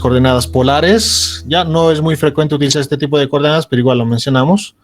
coordenadas polares. Ya no es muy frecuente utilizar este tipo de coordenadas, pero igual lo mencionamos.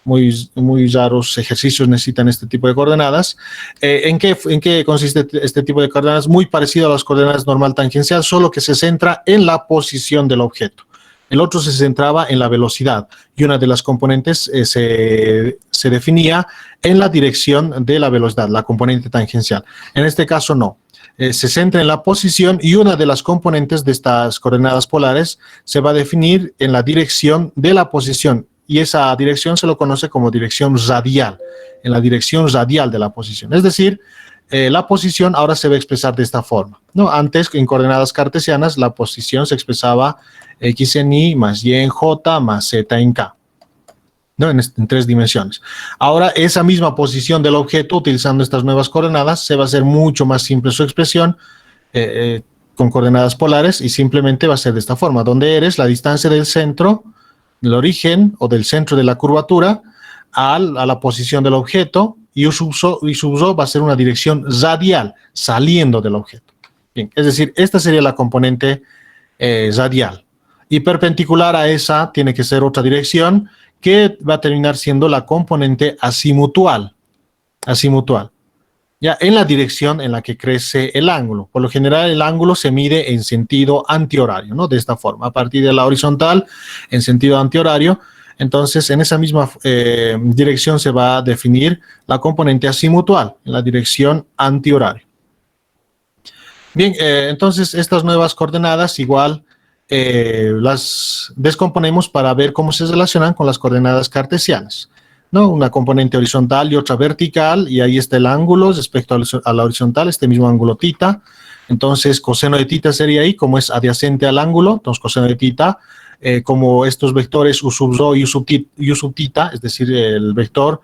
Muy raros ejercicios necesitan este tipo de coordenadas. ¿En qué consiste este tipo de coordenadas? Muy parecido a las coordenadas normal tangencial, solo que se centra en la posición del objeto. El otro se centraba en la velocidad y una de las componentes se definía en la dirección de la velocidad, la componente tangencial. En este caso no. Se centra en la posición y una de las componentes de estas coordenadas polares se va a definir en la dirección de la posición. Y esa dirección se lo conoce como dirección radial, en la dirección radial de la posición. Es decir, la posición ahora se va a expresar de esta forma, ¿no? Antes, en coordenadas cartesianas, la posición se expresaba x en y más y en j más z en k, ¿no? En 3 dimensiones. Ahora, esa misma posición del objeto, utilizando estas nuevas coordenadas, se va a hacer mucho más simple su expresión con coordenadas polares y simplemente va a ser de esta forma, donde eres la distancia del centro, del origen o del centro de la curvatura a la posición del objeto, y su uso va a ser una dirección radial saliendo del objeto. Bien, es decir, esta sería la componente radial. Y perpendicular a esa tiene que ser otra dirección que va a terminar siendo la componente azimutal. Azimutal. Ya en la dirección en la que crece el ángulo. Por lo general, el ángulo se mide en sentido antihorario, ¿no? De esta forma, a partir de la horizontal, en sentido antihorario. Entonces, en esa misma dirección se va a definir la componente azimutal, en la dirección antihorario. Bien, entonces, estas nuevas coordenadas igual las descomponemos para ver cómo se relacionan con las coordenadas cartesianas, ¿no? Una componente horizontal y otra vertical, y ahí está el ángulo respecto a la horizontal, este mismo ángulo θ. Entonces, coseno de θ sería ahí, como es adyacente al ángulo, entonces coseno de θ, como estos vectores u sub rho y u sub θ, es decir, el vector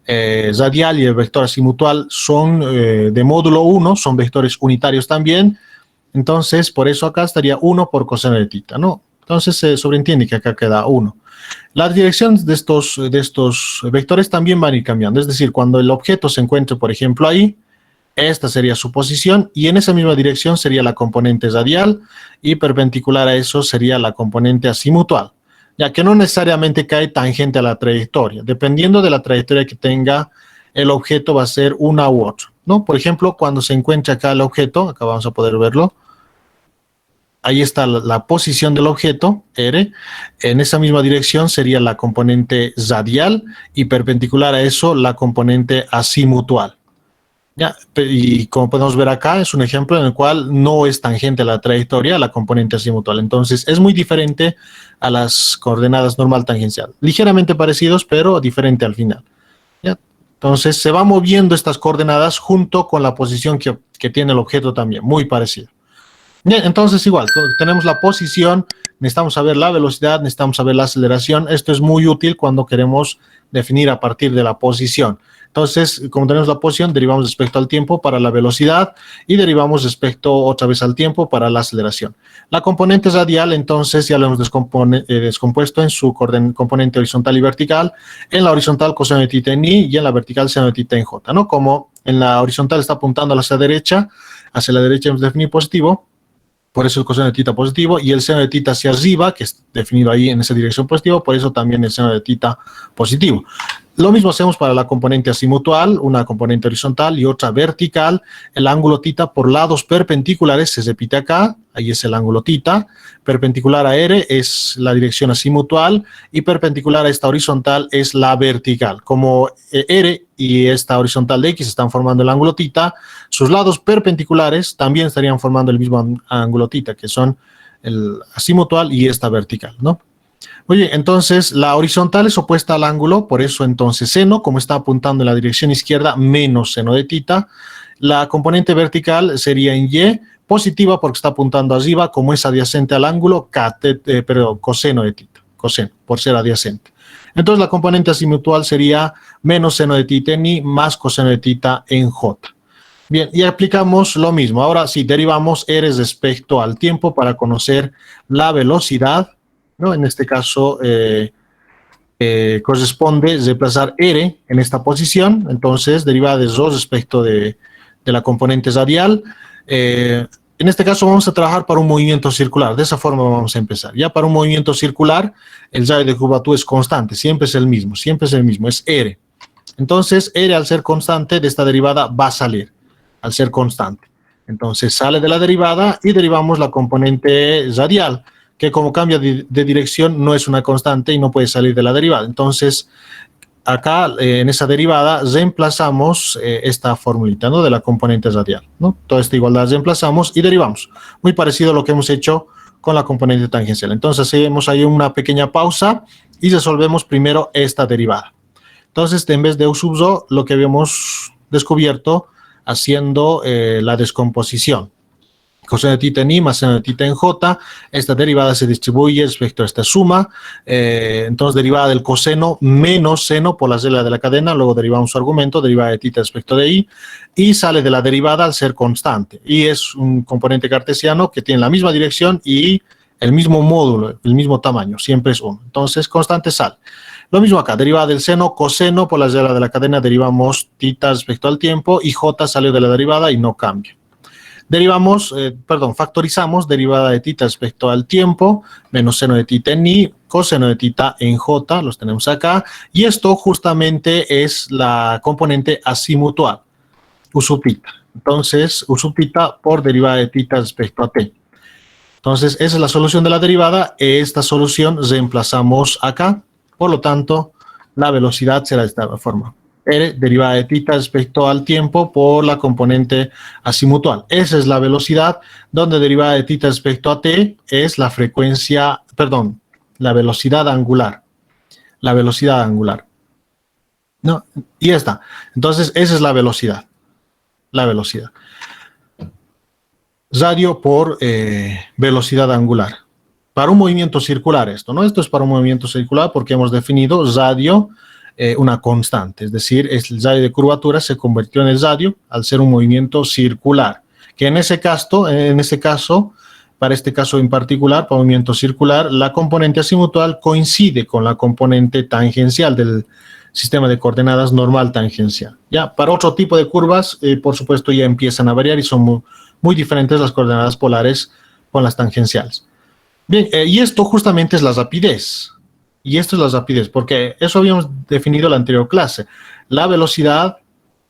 radial y el vector azimutal son de módulo 1, son vectores unitarios también. Entonces, por eso acá estaría 1 por coseno de θ, ¿no? Entonces, se sobreentiende que acá queda 1. Las direcciones de estos vectores también van a ir cambiando. Es decir, cuando el objeto se encuentre, por ejemplo, ahí, esta sería su posición, y en esa misma dirección sería la componente radial, y perpendicular a eso sería la componente azimutal, ya que no necesariamente cae tangente a la trayectoria. Dependiendo de la trayectoria que tenga el objeto, va a ser una u otra, ¿no? Por ejemplo, cuando se encuentra acá el objeto, acá vamos a poder verlo, ahí está la posición del objeto, R. En esa misma dirección sería la componente radial y perpendicular a eso la componente azimutal. ¿Ya? Y como podemos ver acá, es un ejemplo en el cual no es tangente a la trayectoria, la componente azimutal. Entonces, es muy diferente a las coordenadas normal tangencial. Ligeramente parecidos, pero diferente al final. ¿Ya? Entonces, se va moviendo estas coordenadas junto con la posición que tiene el objeto también, muy parecido. Bien, entonces igual, tenemos la posición, necesitamos saber la velocidad, necesitamos saber la aceleración. Esto es muy útil cuando queremos definir a partir de la posición. Entonces, como tenemos la posición, derivamos respecto al tiempo para la velocidad y derivamos respecto otra vez al tiempo para la aceleración. La componente radial, entonces, ya lo hemos descompuesto en su componente horizontal y vertical. En la horizontal, coseno de θ en y en la vertical, seno de θ en j, ¿no? Como en la horizontal está apuntando hacia la derecha hemos definido positivo. Por eso el coseno de θ positivo, y el seno de θ hacia arriba, que es definido ahí en esa dirección positivo, por eso también el seno de θ positivo. Lo mismo hacemos para la componente azimutal, una componente horizontal y otra vertical. El ángulo θ por lados perpendiculares se repite acá, ahí es el ángulo θ. Perpendicular a R es la dirección azimutal y perpendicular a esta horizontal es la vertical. Como R y esta horizontal de X están formando el ángulo θ, sus lados perpendiculares también estarían formando el mismo ángulo θ, que son el azimutal y esta vertical, ¿no? Oye, entonces la horizontal es opuesta al ángulo, por eso entonces seno, como está apuntando en la dirección izquierda, menos seno de θ. La componente vertical sería en Y, positiva porque está apuntando arriba, como es adyacente al ángulo, coseno de θ, coseno, por ser adyacente. Entonces la componente azimutal sería menos seno de θ en Y más coseno de θ en J. Bien, y aplicamos lo mismo. Ahora sí, derivamos R respecto al tiempo para conocer la velocidad, ¿no? En este caso corresponde reemplazar R en esta posición, entonces deriva de rho respecto de la componente radial. En este caso vamos a trabajar para un movimiento circular. De esa forma vamos a empezar. Ya para un movimiento circular, el radio de curvatura es constante. Siempre es el mismo. Siempre es el mismo. Es R. Entonces, R al ser constante de esta derivada va a salir. Al ser constante. Entonces, sale de la derivada y derivamos la componente radial, que como cambia de dirección no es una constante y no puede salir de la derivada. Entonces, acá en esa derivada reemplazamos esta formulita, ¿no? De la componente radial, ¿no? Toda esta igualdad reemplazamos y derivamos. Muy parecido a lo que hemos hecho con la componente tangencial. Entonces hacemos ahí una pequeña pausa y resolvemos primero esta derivada. Entonces, en vez de U sub rho, lo que habíamos descubierto haciendo la descomposición. Coseno de θ en I más seno de θ en J, esta derivada se distribuye respecto a esta suma, entonces derivada del coseno menos seno por la regla de la cadena, luego derivamos su argumento, derivada de θ respecto de I, y sale de la derivada al ser constante, y es un componente cartesiano que tiene la misma dirección y el mismo módulo, el mismo tamaño, siempre es 1, entonces constante sale. Lo mismo acá, derivada del seno, coseno por la regla de la cadena, derivamos θ respecto al tiempo, y J salió de la derivada y no cambia. Factorizamos derivada de θ respecto al tiempo, menos seno de θ en I, coseno de θ en J, los tenemos acá, y esto justamente es la componente asimutual, U sub θ. Entonces, U sub θ por derivada de θ respecto a t. Entonces, esa es la solución de la derivada, esta solución reemplazamos acá, por lo tanto, la velocidad será de esta forma. R derivada de θ respecto al tiempo por la componente asimutual. Esa es la velocidad, donde derivada de θ respecto a t es la frecuencia, la velocidad angular. La velocidad angular. ¿No? Y ya está. Entonces, esa es la velocidad. La velocidad. Radio por velocidad angular. Para un movimiento circular esto, ¿no? Esto es para un movimiento circular porque hemos definido radio una constante, es decir, el radio de curvatura se convirtió en el radio al ser un movimiento circular, que en ese caso, para este caso en particular, para un movimiento circular, la componente asimutual coincide con la componente tangencial del sistema de coordenadas normal tangencial. Ya, para otro tipo de curvas, por supuesto, ya empiezan a variar y son muy, muy diferentes las coordenadas polares con las tangenciales. Bien, y esto justamente es la rapidez. Y esto es la rapidez, porque eso habíamos definido en la anterior clase. La velocidad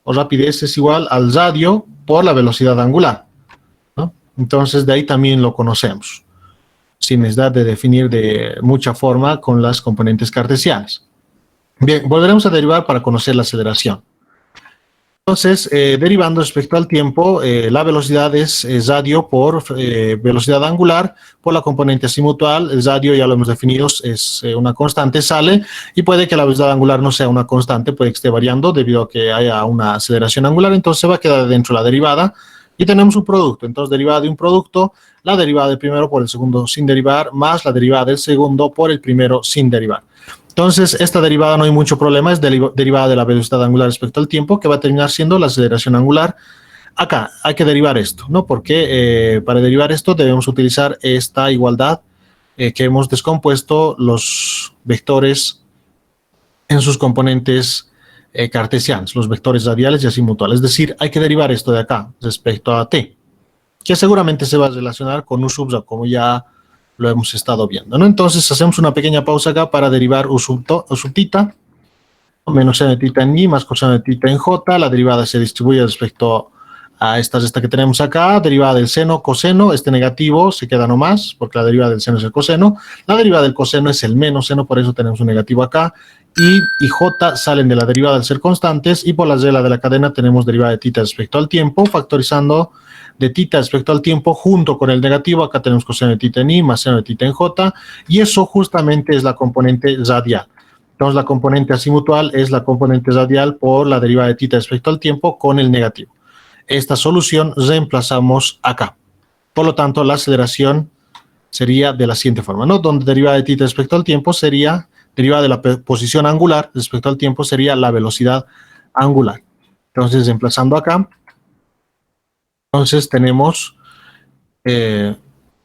o rapidez es igual al radio por la velocidad angular, ¿no? Entonces, de ahí también lo conocemos, sin necesidad de definir de mucha forma con las componentes cartesianas. Bien, volveremos a derivar para conocer la aceleración. Entonces, derivando respecto al tiempo, la velocidad es radio por velocidad angular por la componente asimutual. El radio ya lo hemos definido, es una constante, sale, y puede que la velocidad angular no sea una constante, puede que esté variando debido a que haya una aceleración angular, entonces se va a quedar dentro de la derivada y tenemos un producto. Entonces, derivada de un producto, la derivada del primero por el segundo sin derivar, más la derivada del segundo por el primero sin derivar. Entonces, esta derivada no hay mucho problema, es derivada de la velocidad angular respecto al tiempo, que va a terminar siendo la aceleración angular. Acá hay que derivar esto, ¿no? Porque para derivar esto debemos utilizar esta igualdad que hemos descompuesto los vectores en sus componentes cartesianos, los vectores radiales y asimutuales. Es decir, hay que derivar esto de acá respecto a t, que seguramente se va a relacionar con U sub rho, como ya lo hemos estado viendo, ¿no? Entonces, hacemos una pequeña pausa acá para derivar U sub θ, menos seno de θ en I más coseno de θ en J. La derivada se distribuye respecto a esta que tenemos acá. Derivada del seno, coseno, este negativo se queda nomás, porque la derivada del seno es el coseno. La derivada del coseno es el menos seno, por eso tenemos un negativo acá. I y J salen de la derivada al ser constantes, y por la regla de la cadena tenemos derivada de θ respecto al tiempo, factorizando de θ respecto al tiempo junto con el negativo. Acá tenemos coseno de θ en I más seno de θ en J, y eso justamente es la componente radial. Entonces, la componente asimutual es la componente radial por la derivada de θ respecto al tiempo con el negativo. Esta solución reemplazamos acá. Por lo tanto, la aceleración sería de la siguiente forma, ¿no? Donde derivada de θ respecto al tiempo sería, derivada de la posición angular respecto al tiempo sería la velocidad angular. Entonces, reemplazando acá, entonces tenemos,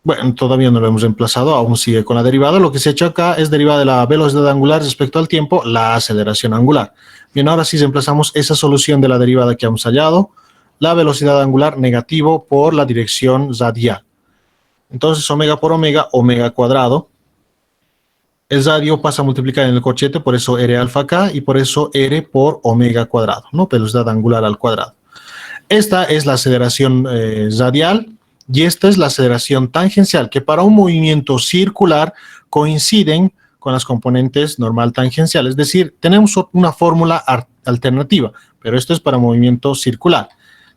bueno, todavía no lo hemos reemplazado, aún sigue con la derivada. Lo que se ha hecho acá es derivada de la velocidad angular respecto al tiempo, la aceleración angular. Bien, ahora sí reemplazamos esa solución de la derivada que hemos hallado la velocidad angular negativo por la dirección radial. Entonces, omega por omega, omega cuadrado. El radio pasa a multiplicar en el corchete, por eso R alfa acá, y por eso R por omega cuadrado, ¿no? Velocidad angular al cuadrado. Esta es la aceleración radial y esta es la aceleración tangencial, que para un movimiento circular coinciden con las componentes normal tangencial. Es decir, tenemos una fórmula alternativa, pero esto es para movimiento circular.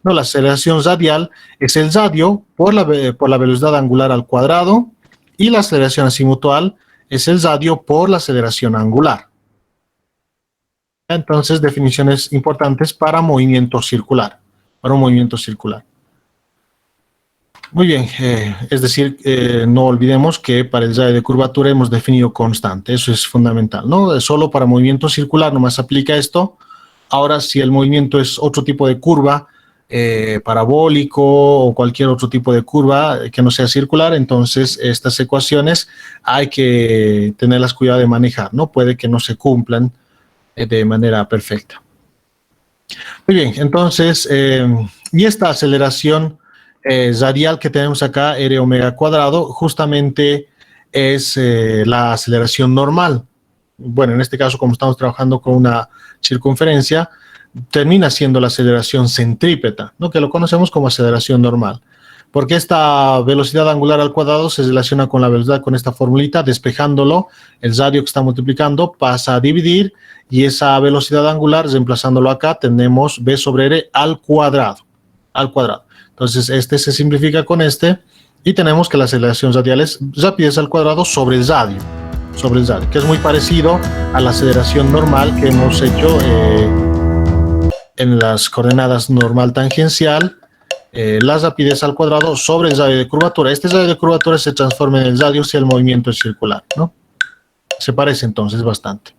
No, la aceleración radial es el radio por la velocidad angular al cuadrado y la aceleración azimutal es el radio por la aceleración angular. Entonces, definiciones importantes para movimiento circular, para un movimiento circular. Muy bien, es decir, no olvidemos que para el radio de curvatura hemos definido constante, eso es fundamental, ¿no? Solo para movimiento circular nomás aplica esto. Ahora, si el movimiento es otro tipo de curva, parabólico o cualquier otro tipo de curva que no sea circular, entonces estas ecuaciones hay que tenerlas cuidado de manejar, ¿no? Puede que no se cumplan de manera perfecta. Muy bien, entonces, y esta aceleración radial que tenemos acá, R omega cuadrado, justamente es la aceleración normal. Bueno, en este caso, como estamos trabajando con una circunferencia, termina siendo la aceleración centrípeta, ¿no? Que lo conocemos como aceleración normal. Porque esta velocidad angular al cuadrado se relaciona con la velocidad, con esta formulita, despejándolo, el radio que está multiplicando pasa a dividir, y esa velocidad angular, reemplazándolo acá, tenemos v sobre r al cuadrado. Entonces, este se simplifica con este, y tenemos que la aceleración radial es rapidez al cuadrado sobre el radio, que es muy parecido a la aceleración normal que hemos hecho en las coordenadas normal tangencial, la rapidez al cuadrado sobre el radio de curvatura. Este radio de curvatura se transforma en el radio si el movimiento es circular, ¿no? Se parece entonces bastante.